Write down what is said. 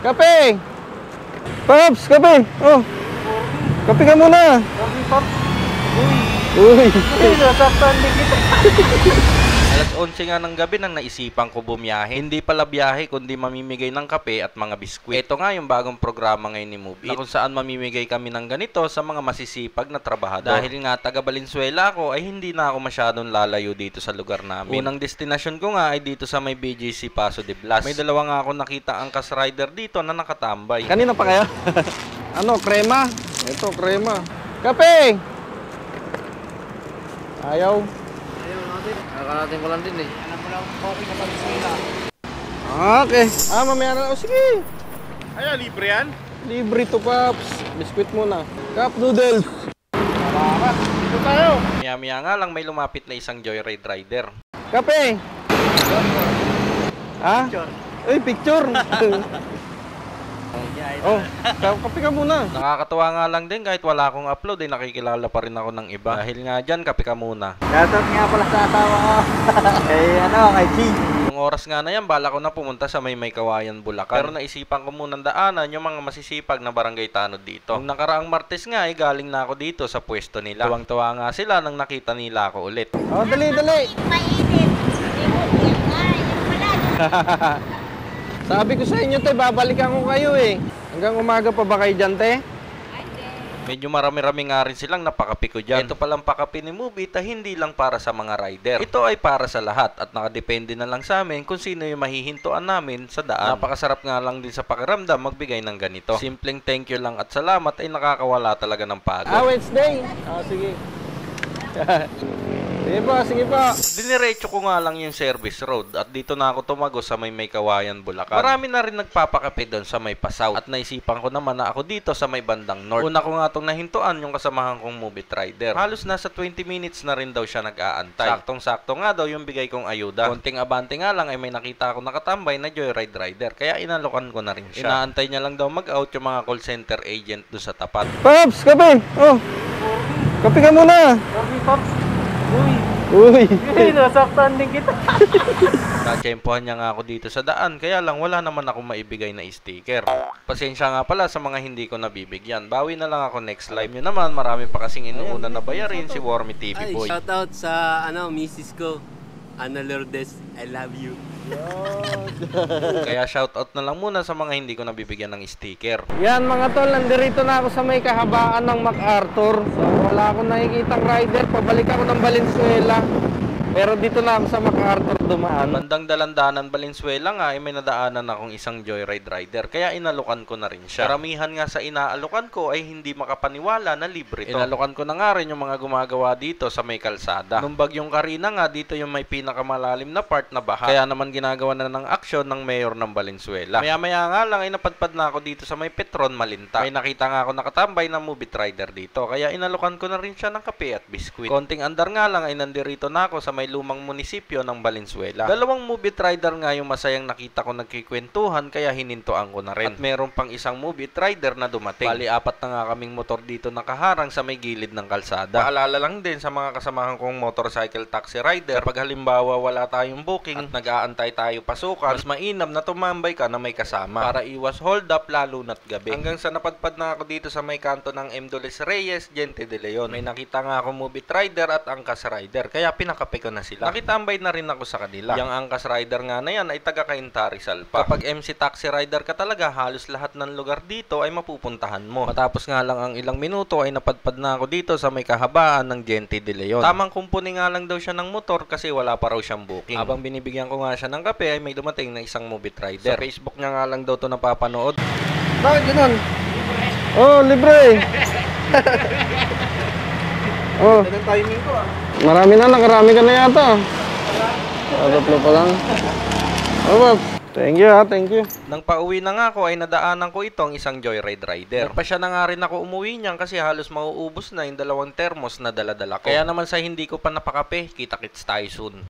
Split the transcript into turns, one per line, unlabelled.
Kape! Pops, kape! Oh! Kape ka muna! Uy!
Nasaktan din kita. Alas 11 nga ng gabi nang naisipan ko bumiyahe. Hindi pala biyahe kundi mamimigay ng kape at mga biskwit. Ito nga yung bagong programa ngayon ni Move It, na kung saan mamimigay kami ng ganito sa mga masisipag na trabahador. Dahil nga taga Valenzuela ako ay hindi na ako masyadong lalayo dito sa lugar namin. Unang destinasyon ko nga ay dito sa may BGC Paso de Blas. May dalawa nga ako nakita angkas rider dito na nakatambay.
Kanina pa kaya? Ano, krema? Ito, krema. Kape! Ayaw.
Kakarating ko lang din eh. Alam mo lang, okay na Valenzuela.
Okay. Mamaya na. Oh, sige.
Ay, libre yan?
Libre to, Pops. Biskuit muna. Cup noodles.
Salamat. Dito tayo.
Maya-maya nga lang may lumapit na isang joyride rider.
Kape! Ha? Uy, picture! Oh, kape ka muna.
Nakakatuwa nga lang din kahit wala akong upload ay nakikilala pa rin ako ng iba. Dahil nga dyan, kape ka muna.
Shoutout nga pala sa asawa ko. Kay G.
Yung oras nga na yan, bala ko na pumunta sa may Kawayan, Bulacan. Pero naisipan ko munang daanan yung mga masisipag na barangay tanod dito. Nung nakaraang Martes nga ay galing na ako dito sa pwesto nila. Tuwang-tuwa nga sila nang nakita nila ako ulit.
Oh, dali, dali.
Mainit. Yung pala.
Sabi ko sa inyo, te, babalikan ko kayo eh. Hanggang umaga pa ba kayo dyan, te?
Medyo marami-rami nga rin silang napakapi ko dyan. Ito palang pakapi ni Move It ay hindi lang para sa mga rider. Ito ay para sa lahat at nakadepende na lang sa amin kung sino yung mahihintuan namin sa daan. Napakasarap nga lang din sa pakiramdam magbigay ng ganito. Simpleng thank you lang at salamat ay nakakawala talaga ng pagod.
Wednesday. Sige. Sige po, sige po.
Diniretso ko nga lang yung service road at dito na ako tumago sa may Kawayan, Bulacan. Marami na rin nagpapakape doon sa may Pasaw at naisipan ko naman na ako dito sa may bandang north. Una ko nga itong nahintuan yung kasamahan kong Move It rider. Halos nasa 20 minutes na rin daw siya nag-aantay. Saktong-sakto nga daw yung bigay kong ayuda. Konting abante nga lang ay may nakita ako nakatambay na joyride rider kaya inalokan ko na rin siya. Inaantay niya lang daw mag-out yung mga call center agent doon sa tapat.
Pops, kape! Oh! Kape ka muna! Uy!
Nasaktan din kita.
Natsyempohan niya nga ako dito sa daan, kaya lang wala naman ako maibigay na sticker. Pasensya nga pala sa mga hindi ko nabibigyan. Bawi na lang ako next live nyo naman. Marami pa kasing inuuna na bayarin si Wormy TV Boy.
Shoutout sa misis ko. Ana Lourdes, I love you.
Kaya shoutout na lang muna sa mga hindi ko nabibigyan ng sticker.
Yan mga tol, nandirito na ako sa may kahabaan ng MacArthur. So wala akong nakikitang rider, pabalik ako ng Valenzuela. Pero dito na ako sa MacArthur dumaan.
Bandang Dalandanan, Valenzuela nga ay may nadaanan akong isang joyride rider, kaya inalukan ko na rin siya. Karamihan nga sa inaalukan ko ay hindi makapaniwala na libre to. Inalukan ko na nga rin yung mga gumagawa dito sa may kalsada. Nung bagyong Karina nga, dito yung may pinakamalalim na part na baha. Kaya naman ginagawa na ng aksyon ng mayor ng Valenzuela. Maya-maya nga lang ay napadpad na ako dito sa may Petron, Malinta. May nakita nga ako nakatambay na Move It rider dito, kaya inalukan ko na rin siya ng kape at biskwit. Konting andar nga lang ay nandirito na ako sa may lumang munisipyo ng Valenzuela. Dalawang Move It rider nga yung masayang nakita ko nagkikwentuhan kaya hinintuan ko na rin. At meron pang isang Move It rider na dumating. Bali, apat na nga kaming motor dito nakaharang sa may gilid ng kalsada. Paalala lang din sa mga kasamahan kong motorcycle taxi rider, kapag halimbawa wala tayong booking at nag-aantay tayo pasukan, mas mainam na tumambay ka na may kasama para iwas hold up lalo na't gabi. Hanggang sa napadpad na ako dito sa may kanto ng M. Doles Reyes, Gente de Leon. May nakita nga ako Move It rider at angkas rider kaya pinakape ko na sila. Nakitambay na rin ako sa kanila. Yung angkas rider nga na yan ay taga Cainta Rizal pa. Kapag MC taxi rider ka talaga, halos lahat ng lugar dito ay mapupuntahan mo. Matapos nga lang ang ilang minuto ay napadpad na ako dito sa may kahabaan ng Gente de Leon. Tamang kumpuni nga lang daw siya ng motor kasi wala pa raw siyang booking. Habang binibigyan ko nga siya ng kape ay may dumating na isang Move It rider. Sa Facebook niya nga lang daw to napapanood.
Bakit ganun? Oh, libre! Oh,
Anong timing ko
marami na, nakarami ka na yata. Tatlo pa lang. Oh, Pops. Thank you ha, thank you.
Nang pauwi na nga ako ay nadaanan ko itong isang joyride rider. Nagpasya na nga rin ako umuwi niyan kasi halos mauubos na yung 2 termos na dala-dala ko. Kaya naman sa hindi ko pa napakape, kita-kits tayo soon.